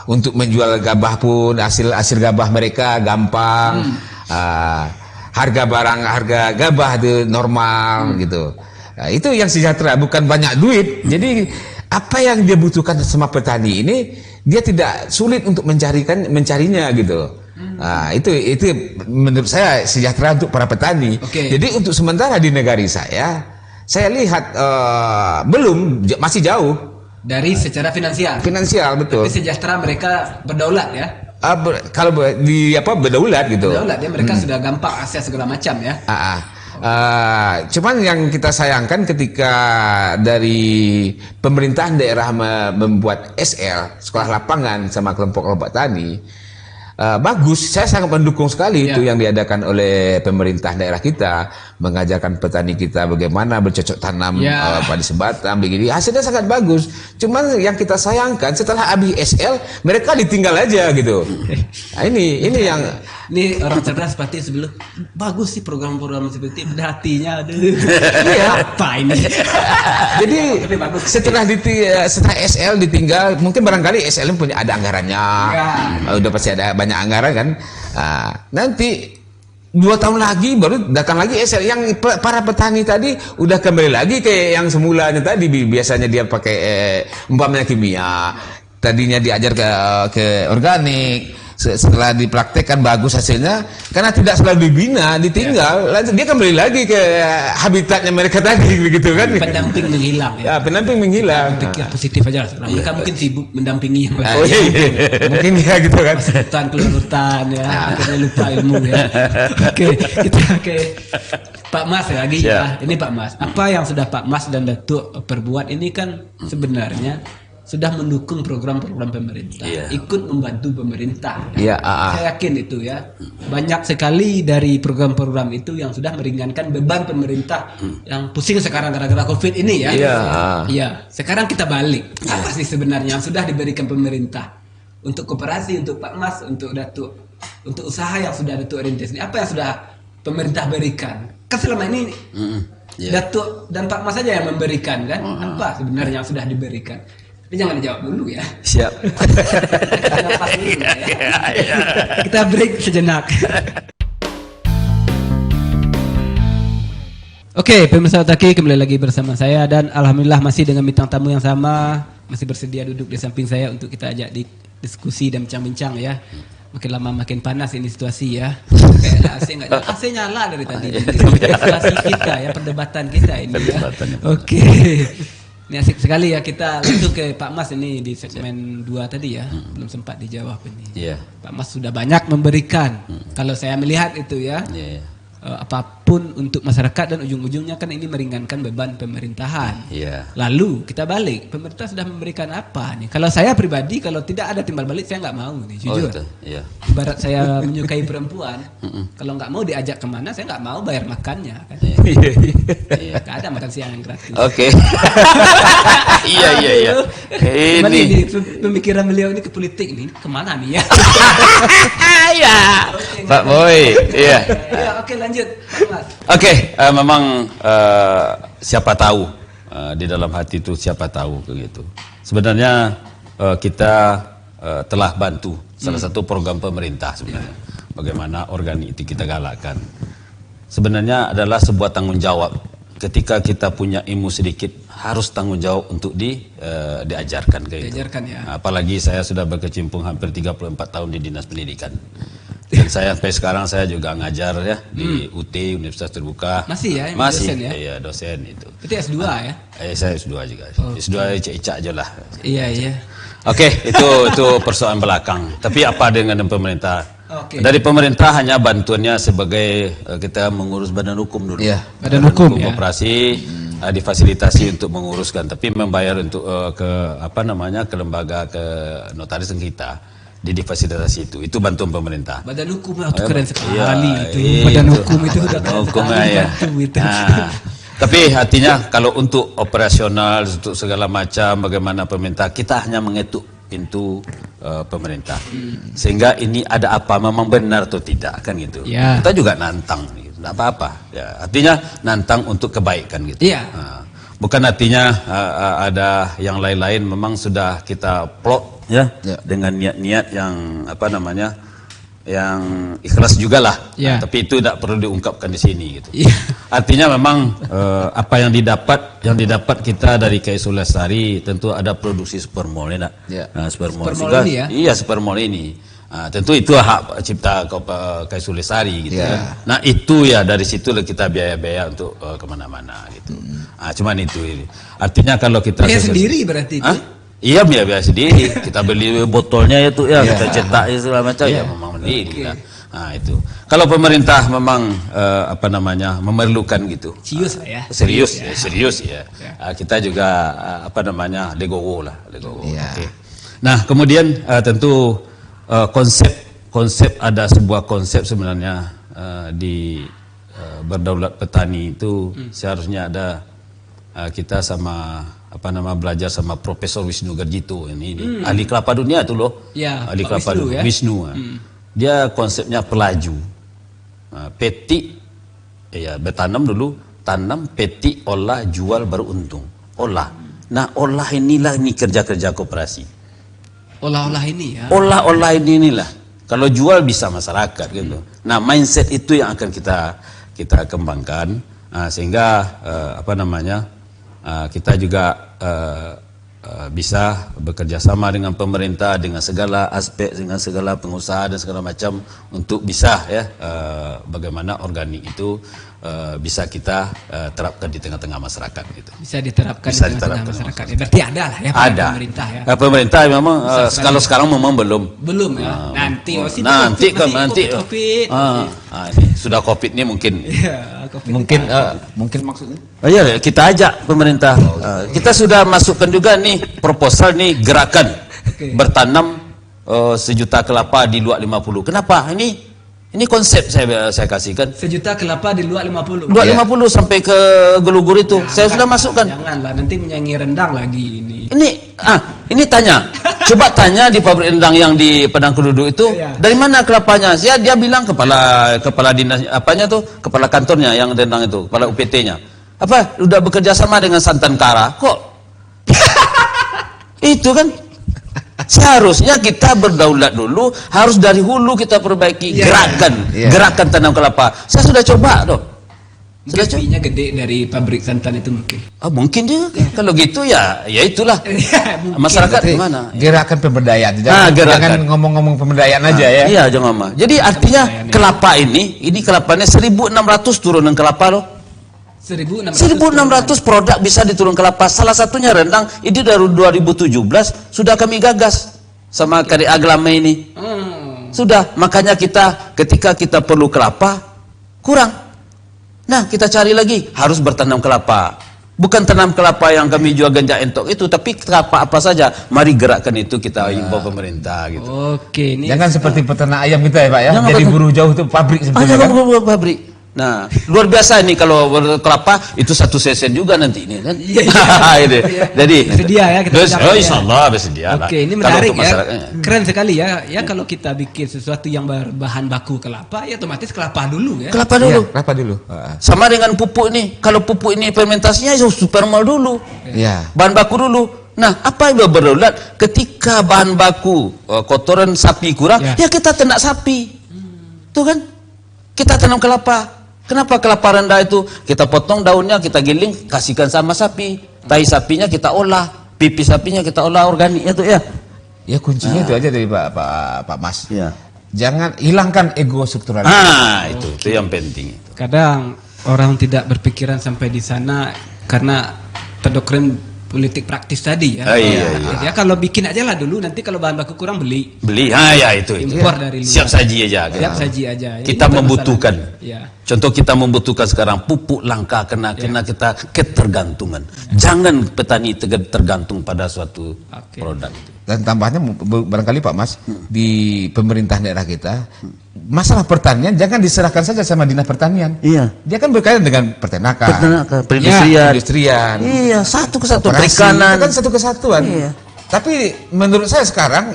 Untuk menjual gabah pun hasil gabah mereka gampang. Harga gabah itu normal gitu. Itu yang sejahtera, bukan banyak duit. Jadi apa yang dia butuhkan sama petani ini dia tidak sulit untuk mencarinya gitu. Itu menurut saya sejahtera untuk para petani. Jadi untuk sementara di negara saya lihat masih jauh dari secara finansial betul. Tapi sejahtera mereka berdaulat ya. Kalau berdaulat gitu. Berdaulat ya, mereka sudah gampang akses segala macam ya. Cuman yang kita sayangkan ketika dari pemerintahan daerah membuat SL, sekolah lapangan sama kelompok tani, bagus, saya sangat mendukung sekali itu yang diadakan oleh pemerintah daerah kita, mengajarkan petani kita bagaimana bercocok tanam padi sebatang begini, hasilnya sangat bagus. Cuman yang kita sayangkan setelah habis SL mereka ditinggal aja gitu. Ini yang orang cerdas seperti sebelum bagus sih program-program seperti itu, hatinya apa ini. Jadi setelah SL ditinggal, mungkin barangkali SL punya ada anggarannya, udah pasti ada banyak anggaran kan. Nanti 2 tahun lagi baru datang lagi SL, yang para petani tadi udah kembali lagi ke yang semulanya tadi. Biasanya dia pakai umpamanya kimia, tadinya diajar ke organik. Setelah dipraktekkan bagus hasilnya, karena tidak selalu dibina, ditinggal, lanjut dia kembali lagi ke habitatnya mereka tadi, begitu kan? Pendamping menghilang. Pendamping menghilang. Pikir positif aja. Mereka mungkin sibuk mendampingi yang lain. Mungkin gitu kan. Hutan keluar hutan ya, akhirnya lupa ilmu ya. Oke, kita ke Pak Mas lagi ya. Ini Pak Mas, apa yang sudah Pak Mas dan Datuk perbuat ini kan sebenarnya sudah mendukung program-program pemerintah, ikut membantu pemerintah. Saya yakin itu ya. Banyak sekali dari program-program itu yang sudah meringankan beban pemerintah yang pusing sekarang gara-gara COVID ini ya. Sekarang kita balik. Apa sih sebenarnya yang sudah diberikan pemerintah untuk koperasi, untuk Pak Mas, untuk Datuk, untuk usaha yang sudah Datuk rintis ini? Apa yang sudah pemerintah berikan? Kan selama ini Datuk dan Pak Mas saja yang memberikan kan? Apa sebenarnya yang sudah diberikan? Tapi jangan dijawab dulu ya. Siap. Kita break sejenak. Oke, pemirsa Otaki, kembali lagi bersama saya dan alhamdulillah masih dengan bintang tamu yang sama, masih bersedia duduk di samping saya untuk kita ajak diskusi dan bincang-bincang ya. Makin lama makin panas ini situasi ya. Kayak AC nyala dari tadi. Situasi kita ya, perdebatan kita ini ya. Oke. Ini asik sekali ya, kita langsung ke Pak Mas ini di segmen 2 tadi ya. Belum sempat dijawab ini. Pak Mas sudah banyak memberikan. Kalau saya melihat itu ya. apapun untuk masyarakat dan ujung-ujungnya kan ini meringankan beban pemerintahan. Iya. Lalu kita balik, pemerintah sudah memberikan apa nih? Kalau saya pribadi kalau tidak ada timbal balik saya nggak mau nih, jujur. itu. Iya. Ibarat saya menyukai perempuan, kalau nggak mau diajak kemana saya nggak mau bayar makannya kan. Iya. Nggak ada makan siang yang gratis. Oke. Iya. Kembali Ini. ini pemikiran beliau ini ke politik nih, kemana nih ya? Iya. Pak Boy. Iya. Ya, oke lanjut, Mas. Oke, memang siapa tahu di dalam hati itu siapa tahu begitu. Sebenarnya kita telah bantu salah satu program pemerintah sebenarnya. Bagaimana organik itu kita galakkan. Sebenarnya adalah sebuah tanggung jawab. Ketika kita punya ilmu sedikit harus tanggung jawab untuk diajarkan kayak Diajarkan itu. ya. Apalagi saya sudah berkecimpung hampir 34 tahun di Dinas Pendidikan. Dan saya sampai sekarang saya juga ngajar ya di UT Universitas Terbuka. Masih ya, Masih dosen ya? Iya, dosen itu. Itu S2 ya? Saya S2 juga. S2 Ica aja lah. Iya. Oke, itu persoalan belakang. Tapi apa dengan pemerintah? Oke. Dari pemerintah hanya bantuannya sebagai kita mengurus badan hukum dulu. Iya. Badan hukum ya. Koperasi difasilitasi untuk menguruskan, tapi membayar untuk ke lembaga ke notaris kita difasilitasi itu bantuan pemerintah. Badan hukum itu keren sekali Iya, itu. itu. Badan hukum itu sudah keren Hukumnya sekali, ya. bantu itu. Nah, tapi artinya kalau untuk operasional untuk segala macam bagaimana pemerintah kita hanya mengetuk pintu pemerintah. Sehingga ini ada apa memang benar atau tidak kan gitu. Ya. Kita juga nantang tidak apa-apa. Ya, artinya nantang untuk kebaikan gitu. Iya. Nah, bukan artinya ada yang lain-lain memang sudah kita plot ya, dengan niat-niat yang yang ikhlas juga lah. Ya. Nah, tapi itu tidak perlu diungkapkan di sini gitu. Iya. Artinya memang apa yang didapat kita dari KSU Lestari tentu ada produksi supermall ya. Ya. Nah, supermall Supermall juga. ini ya? Iya, supermall ini. Nah, tentu itu hak cipta KSU Lestari gitu Ya. ya. Nah, itu ya dari situ kita biaya-biaya untuk kemana-mana gitu. Nah, cuman itu. Artinya kalau kita Biaya sendiri berarti itu? Hah? Iya, biaya sendiri. Kita beli botolnya itu ya, kita cetak itu segala macam ya memang sendiri lah. Nah, itu. Kalau pemerintah memang memerlukan gitu. Serius lah ya. Serius ya. Kita juga legowo lah. Ya. Oke. Nah, kemudian tentu konsep ada sebuah konsep sebenarnya di berdaulat petani itu seharusnya ada kita sama belajar sama Profesor Wisnu Garjito ini ahli kelapa dunia itu loh. Ya, ahli Pak kelapa Wisnu, dunia. ya. Wisnu. Dia konsepnya pelaju. Petik bertanam dulu, tanam, petik, olah, jual baru untung. Olah. Nah, olah inilah kerja-kerja koperasi. Olah-olah ini ya. Olah inilah. Kalau jual bisa masyarakat gitu. Nah, mindset itu yang akan kita kembangkan sehingga kita juga bisa bekerja sama dengan pemerintah dengan segala aspek, dengan segala pengusaha dan segala macam untuk bisa bagaimana organik itu bisa kita terapkan di tengah-tengah masyarakat gitu. Bisa diterapkan Bisa di tengah-tengah diterapkan masyarakat. Ya, berarti ada lah ya Ada. pemerintah ya. Pemerintah memang kalau sekarang memang belum. Belum ya. Nanti Nanti COVID. ini sudah COVID ini mungkin. Iya, COVID. Mungkin maksudnya? Iya, kita ajak pemerintah. Kita sudah masukkan juga nih proposal nih gerakan bertanam 1 juta kelapa di luar 50. Kenapa? Ini konsep saya kasihkan. 1 juta kelapa di luar 50. 250 sampai ke Gelugur itu. Saya sudah masukkan. Janganlah nanti menyanyi rendang lagi ini. Ini tanya. Coba tanya di pabrik rendang yang di Padang Keduduk itu, Iya. dari mana kelapanya? Dia bilang kepala dinas kepala kantornya yang rendang itu, kepala UPT-nya. Udah bekerja sama dengan Santan Kara. Kok itu kan seharusnya kita berdaulat dulu, harus dari hulu kita perbaiki gerakan tanam kelapa. Saya sudah coba dong. Sudah fee-nya gede dari pabrik santan itu mungkin. Mungkin juga. Kalau gitu ya itulah. Masyarakat gimana? Gerakan pemberdayaan. Gerakan. Jangan ngomong-ngomong pemberdayaan aja ya. Iya, jangan ngomong. Jadi artinya kelapa ini kelapanya 1.600 turunan kelapa loh. 1.600 produk bisa diturun kelapa. Salah satunya rendang. Ini dari 2017 sudah kami gagas sama Karya Aglama ini. Sudah, makanya ketika kita perlu kelapa kurang. Nah, kita cari lagi, harus bertanam kelapa. Bukan tanam kelapa yang kami jual ganja entok itu, tapi kelapa apa saja. Mari gerakkan itu, kita himbau pemerintah gitu. Oke, ini Jangan seperti peternak ayam kita ya Pak ya. Jangan Jadi peternak- buru jauh itu pabrik sebetulnya kan. Jangan pabrik. Nah, luar biasa ini kalau kelapa itu 1 sesen juga nanti ini kan. Ini. Jadi bersedia ya kita capai ya. insyaallah bersedia lah. Oke, ini Kalau menarik untuk ya. masyarakatnya. Keren sekali ya. Ya kalau kita bikin sesuatu yang berbahan baku kelapa, ya otomatis kelapa dulu ya. Kelapa dulu. Iya, kelapa dulu. Sama dengan pupuk ini. Kalau pupuk ini fermentasinya supermal dulu. Iya. Bahan baku dulu. Nah, apa yang berdaulat ketika bahan baku kotoran sapi kurang, ya kita ternak sapi. Tuh kan? Kita tanam kelapa. Kenapa kelapa rendah itu? Kita potong daunnya, kita giling, kasihkan sama sapi. Tai sapinya kita olah, pipi sapinya kita olah organik itu ya. Ya kuncinya itu aja dari Pak Mas. Ya. Jangan hilangkan ego struktural. Itu yang penting. Kadang orang tidak berpikiran sampai di sana karena terdoktrin politik praktis tadi ya. Iya. Ya kalau bikin aja lah dulu, nanti kalau bahan baku kurang beli Itu. impor dari luar. Siap saji aja. Siap saji aja. Kita Ini membutuhkan. masalahnya. Ya. Contoh kita membutuhkan sekarang pupuk langka karena kita ketergantungan. Jangan petani tergantung pada suatu produk. Dan tambahnya barangkali Pak Mas, di pemerintah daerah kita, masalah pertanian jangan diserahkan saja sama dinas pertanian. Iya. Dia kan berkaitan dengan peternakan, Perindustrian. industrian, Iya, satu kesatuan. koperasi. Perikanan. Itu kan satu kesatuan. Iya. Tapi menurut saya sekarang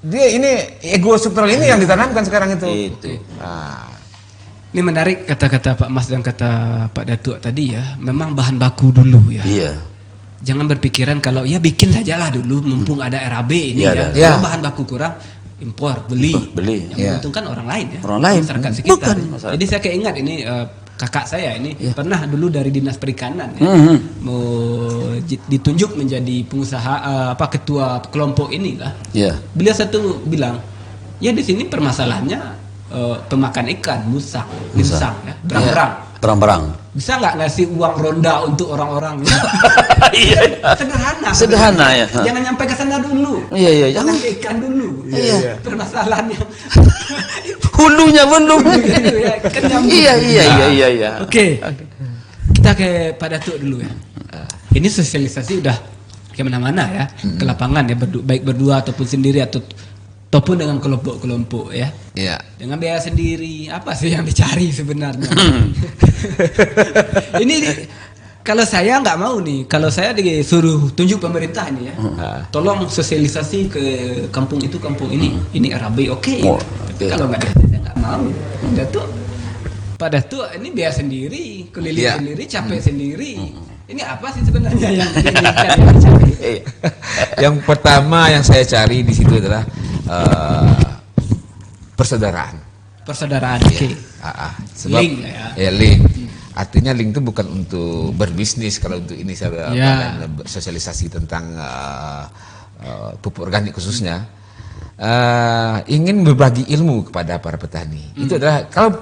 dia ini ego struktural ini yang ditanamkan sekarang itu. Itu. Ini menarik kata-kata Pak Mas dan kata Pak Datuk tadi ya. Memang bahan baku dulu ya. Iya. Jangan berpikiran kalau ya bikin sajalah dulu mumpung ada RAB ini Iya, ya. Kalau bahan baku kurang impor beli. Beli. Yang menguntungkan orang lain ya. Orang lain. Masyarakat sekitar. Bukan. Jadi saya keingat ini kakak saya ini pernah dulu dari Dinas Perikanan ya. Mau ditunjuk menjadi pengusaha ketua kelompok inilah. Iya. Beliau satu bilang, ya di sini permasalahannya pemakan ikan, musang ya, berang-berang. Berang-berang. Bisa nggak ngasih uang ronda untuk orang-orang? Iya. Sederhana. Sederhana ya. Jangan nyampe ke sana dulu. Iya. Jangan ke ikan dulu. Iya. Permasalahannya. Hulunya belum. Kan nyambung. Iya. Oke. Kita ke Pak Datuk dulu ya. Ini sosialisasi udah kemana-mana ya, ke lapangan ya, baik berdua ataupun sendiri ataupun dengan kelompok-kelompok ya. Iya. Dengan biaya sendiri, apa sih yang dicari sebenarnya? Ini kalau saya nggak mau nih, kalau saya disuruh tunjuk pemerintah ini ya, tolong sosialisasi ke kampung itu, kampung ini RAB oke. Tapi kalau nggak ada, saya nggak mau. Pak Datuk ini biaya sendiri, keliling sendiri, capek sendiri. Ini apa sih sebenarnya yang dicari? Yang pertama yang saya cari di situ adalah persaudaraan. Persaudaraan, oke. Sebab Link ya. link. Artinya link itu bukan untuk berbisnis. Kalau untuk ini saya sosialisasi tentang pupuk organik khususnya, ingin berbagi ilmu kepada para petani. Itu adalah kalau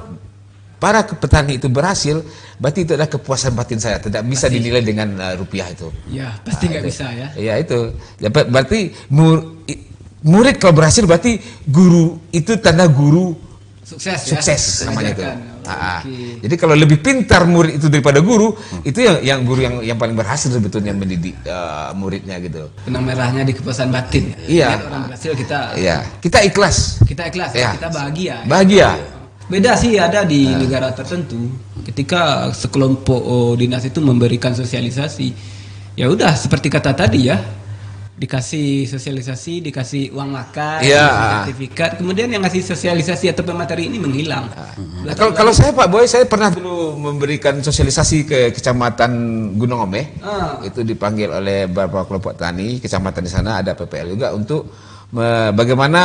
para petani itu berhasil, berarti itu adalah kepuasan batin saya. Tidak bisa dinilai dengan rupiah itu. Ya, pasti nggak bisa ya. Ya itu. Berarti murid kalau berhasil berarti guru itu tanda guru sukses namanya itu. Jadi kalau lebih pintar murid itu daripada guru, itu yang guru yang paling berhasil sebetulnya mendidik muridnya gitu. Benang merahnya di kepuasan batin. Iya. Lihat orang berhasil kita. Iya. Kita ikhlas. Kita ikhlas, kita bahagia. Bahagia. Beda sih ada di negara tertentu. Ketika sekelompok dinas itu memberikan sosialisasi, ya udah seperti kata tadi ya, dikasih sosialisasi, dikasih uang makan, sertifikat, kemudian yang ngasih sosialisasi atau pemateri ini menghilang. Kalau saya Pak Boy, saya pernah dulu memberikan sosialisasi ke Kecamatan Gunung Omeh. Itu dipanggil oleh beberapa kelompok tani, kecamatan di sana ada PPL juga untuk bagaimana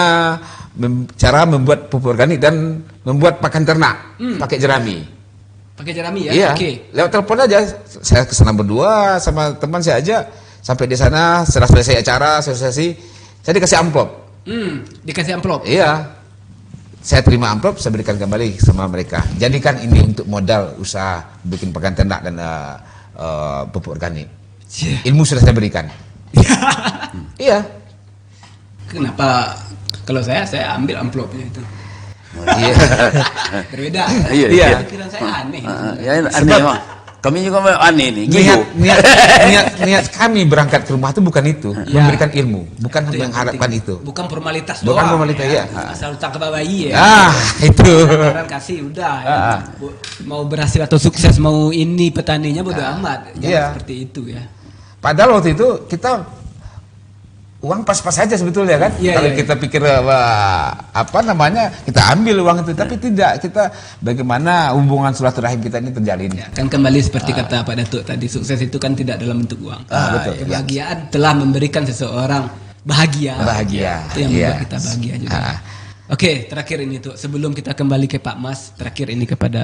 cara membuat pupuk organik dan membuat pakan ternak pakai jerami. Pakai jerami ya? Iya. Oke. Lewat telepon aja. Saya kesana berdua sama teman saya aja. Sampai di sana setelah selesai acara sosialisasi, saya dikasih amplop. Dikasih amplop. Iya. Saya terima amplop, saya berikan kembali sama mereka. Jadikan ini untuk modal usaha bikin pakan ternak dan pupuk organik. Ilmu sudah saya berikan. Iya. Kenapa kalau saya ambil amplopnya itu? Iya. Berbeda. Iya. Pikiran saya aneh. Ya aneh memang. Kami juga aneh nih. Niat kami berangkat ke rumah itu bukan itu, memberikan ilmu, bukan mengharapkan itu. Bukan formalitas Bukan doang. formalitas, ya. Asal tangkap bayi ya. Itu. Orang kasih udah. Ya. Mau berhasil atau sukses, mau ini petaninya bodo amat. Jangan seperti itu ya. Padahal waktu itu kita uang pas-pas saja sebetulnya kan. Kalau kita pikir kita ambil uang itu, tapi tidak, kita bagaimana hubungan silaturahim kita ini terjalin. Ya, kan kembali seperti kata Pak Datuk tadi, sukses itu kan tidak dalam bentuk uang. Betul. Kebahagiaan telah memberikan seseorang bahagia. Itu yang membuat kita bahagia juga. Oke, terakhir ini tuh, sebelum kita kembali ke Pak Mas, terakhir ini kepada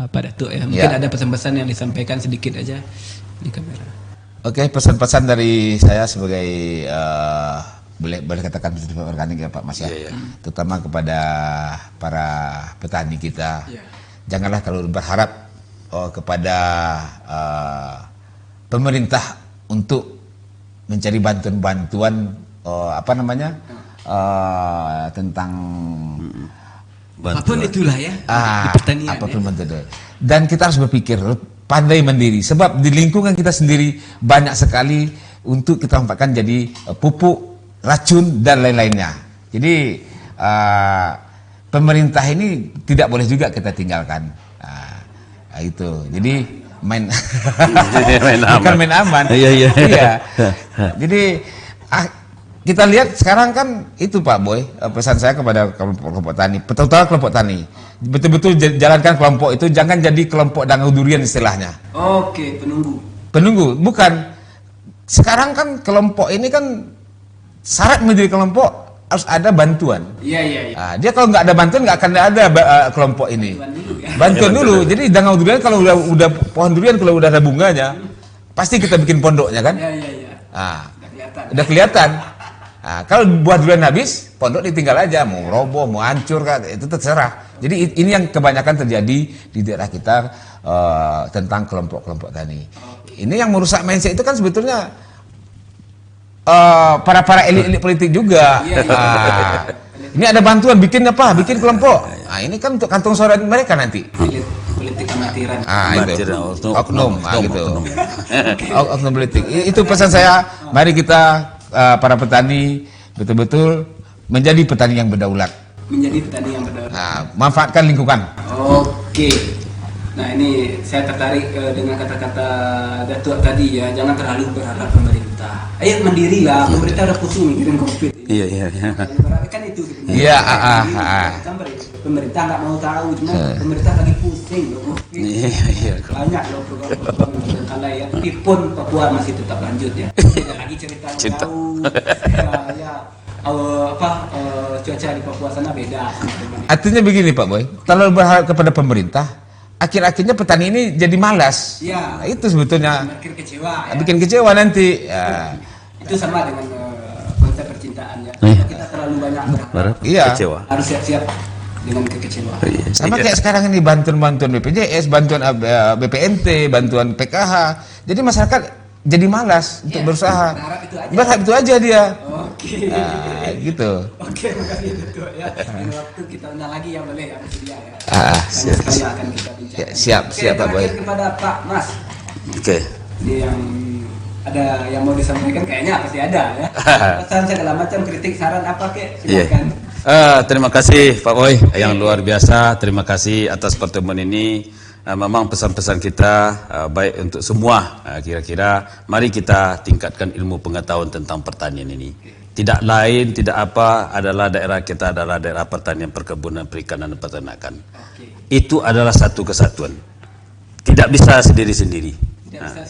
Pak Datuk ya. Mungkin ada pesan-pesan yang disampaikan sedikit aja di kamera. Oke, pesan-pesan dari saya sebagai boleh katakan pesan organik ya Pak Mas ya. Terutama kepada para petani kita. Janganlah terlalu berharap kepada pemerintah untuk mencari bantuan-bantuan tentang apapun itulah ya di pertanian. Apapun bantuan. Dan kita harus berpikir pandai mandiri, sebab di lingkungan kita sendiri banyak sekali untuk kita manfaatkan jadi pupuk, racun dan lain-lainnya. Jadi pemerintah ini tidak boleh juga kita tinggalkan. Itu. Jadi main bukan main aman. Iya. Jadi kita lihat sekarang kan itu Pak Boy, pesan saya kepada kelompok tani, terutama kelompok tani, betul-betul jalankan kelompok itu, jangan jadi kelompok dangau durian istilahnya. Oke, Penunggu, bukan. Sekarang kan kelompok ini kan syarat menjadi kelompok harus ada bantuan. Iya. Dia kalau nggak ada bantuan nggak akan ada kelompok ini. Bantuan dulu. Jadi dangau durian kalau udah pohon durian kalau udah ada bunganya, pasti kita bikin pondoknya kan? Iya. Udah kelihatan. Kalau buah durian habis, pondok ditinggal aja, mau roboh, mau hancur kan, itu terserah. Jadi ini yang kebanyakan terjadi di daerah kita tentang kelompok-kelompok tani. Ini yang merusak mindset itu kan sebetulnya para elit-elit politik juga. Ini ada bantuan, bikin kelompok. Ini kan untuk kantong suara mereka nanti. Politik amatiran. Itu oknum, gitu. Oknum politik. Itu pesan saya. Mari kita para petani betul-betul menjadi petani yang berdaulat. Manfaatkan lingkungan. Oke. Nah ini saya tertarik dengan kata-kata Datuk tadi ya, jangan terlalu berharap pemerintah. Ayo mandiri lah, pemerintah udah pusing mikirin COVID. Iya. Kan itu. Iya. Pemerintah nggak mau tahu, cuma pemerintah lagi pusing loh. Iya. Banyak loh program kalau ya, tapi pun Papua masih tetap lanjut ya. Lagi cerita jauh. Cuaca di Papua sana beda. Artinya begini Pak Boy, terlalu berharap kepada pemerintah, akhir-akhirnya petani ini jadi malas. Iya. Itu sebetulnya. Bikin kecewa nanti. Itu sama dengan konsep percintaan ya. Kita terlalu banyak berharap. Kecewa. Harus siap-siap dengan kekecewaan. Sama kayak sekarang ini bantuan BPJS, bantuan BPNT, bantuan PKH. Jadi masyarakat jadi malas untuk berusaha. Berharap itu aja dia. Oke. Gitu. Oke, makasih Datuk ya. Dan waktu kita undang lagi ya, boleh ya bersedia ya. Siap. Akan kita bincang. Siap Pak Boy. Kepada Pak Mas. Oke. Ini yang ada yang mau disampaikan kayaknya pasti ada ya. Pesan segala macam, kritik, saran apa kek, silakan. Terima kasih Pak Boy yang luar biasa. Terima kasih atas pertemuan ini. Memang pesan-pesan kita baik untuk semua. Kira-kira mari kita tingkatkan ilmu pengetahuan tentang pertanian ini. Tidak lain, tidak apa adalah daerah kita adalah daerah pertanian, perkebunan, perikanan dan peternakan. Itu adalah satu kesatuan. Tidak bisa sendiri-sendiri.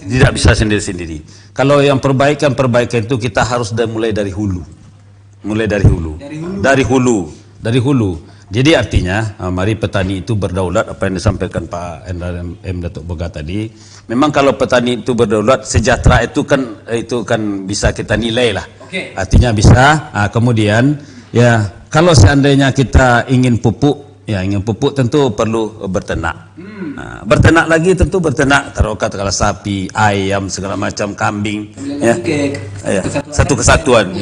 Tidak bisa sendiri-sendiri. Kalau yang perbaikan itu kita harus mulai dari hulu. Dari hulu. Jadi artinya mari petani itu berdaulat, apa yang disampaikan Pak M. Datuk Boga tadi. Memang kalau petani itu berdaulat, sejahtera itu kan bisa kita nilai lah. Artinya bisa. Kemudian ya kalau seandainya kita ingin pupuk tentu perlu berternak. Berternak lagi tentu berternak katakanlah sapi, ayam, segala macam, kambing. Satu kesatuan.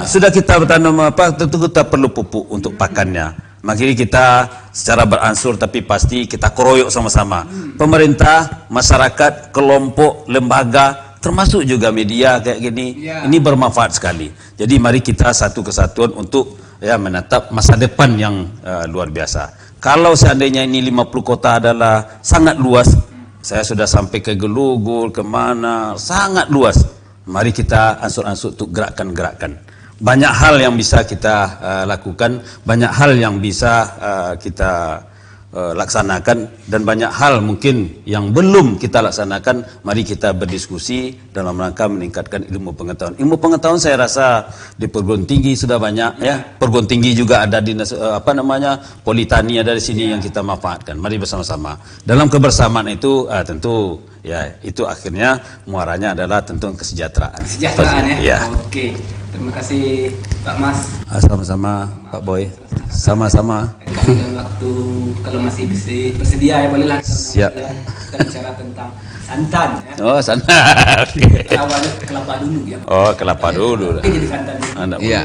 Sudah kita bertanam tentu kita perlu pupuk untuk pakannya. Makanya kita secara beransur tapi pasti kita keroyok sama-sama. Pemerintah, masyarakat, kelompok, lembaga, termasuk juga media kayak gini. Ini bermanfaat sekali. Jadi mari kita satu kesatuan untuk menatap masa depan yang luar biasa. Kalau seandainya ini 50 kota adalah sangat luas, saya sudah sampai ke Gelugul, kemana, sangat luas. Mari kita ansur-ansur untuk gerakan-gerakan. Banyak hal yang bisa kita lakukan, banyak hal yang bisa kita laksanakan, dan banyak hal mungkin yang belum kita laksanakan. Mari kita berdiskusi dalam rangka meningkatkan ilmu pengetahuan. Ilmu pengetahuan saya rasa di perguruan tinggi sudah banyak, ya. Perguruan tinggi juga ada di Politani ada di sini yang kita manfaatkan. Mari bersama-sama. Dalam kebersamaan itu tentu itu akhirnya muaranya adalah tentu kesejahteraan. Kesejahteraan ya. Ya. Oke. Terima kasih Pak Mas. Sama-sama Pak Boy. Sama-sama. Waktu kalau masih bersedia ya bolehlah Siap. kita bicara tentang santan ya. Oh, santan. Awalnya kelapa dulu ya. Oh, kelapa dulu. Oke, jadi santan. Iya.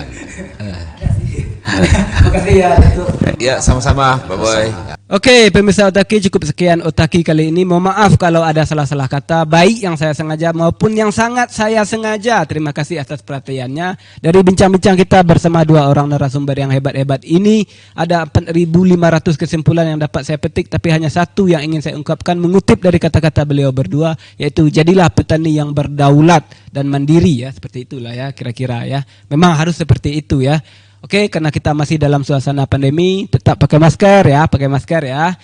Terima kasih ya itu. Ya, sama-sama, Pak Boy. Oke, pemirsa Otaki, cukup sekian Otaki kali ini. Mohon maaf kalau ada salah-salah kata, baik yang saya sengaja maupun yang sangat saya sengaja. Terima kasih atas perhatiannya. Dari bincang-bincang kita bersama dua orang narasumber yang hebat-hebat ini, ada 4.500 kesimpulan yang dapat saya petik, tapi hanya satu yang ingin saya ungkapkan mengutip dari kata-kata beliau berdua, yaitu jadilah petani yang berdaulat dan mandiri ya, seperti itulah ya kira-kira ya. Memang harus seperti itu ya. Oke, karena kita masih dalam suasana pandemi, tetap pakai masker ya,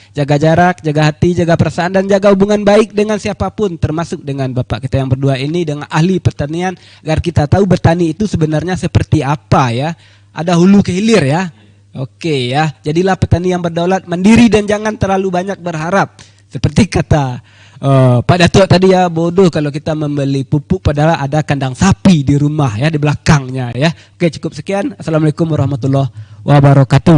jaga jarak, jaga hati, jaga perasaan, dan jaga hubungan baik dengan siapapun, termasuk dengan Bapak kita yang berdua ini, dengan ahli pertanian, agar kita tahu bertani itu sebenarnya seperti apa ya, ada hulu ke hilir ya. Oke ya, jadilah petani yang berdaulat, mandiri, dan jangan terlalu banyak berharap. Seperti kata Pak Datuk tadi ya, bodoh kalau kita membeli pupuk padahal ada kandang sapi di rumah ya, di belakangnya ya. Oke, cukup sekian. Assalamualaikum warahmatullahi wabarakatuh.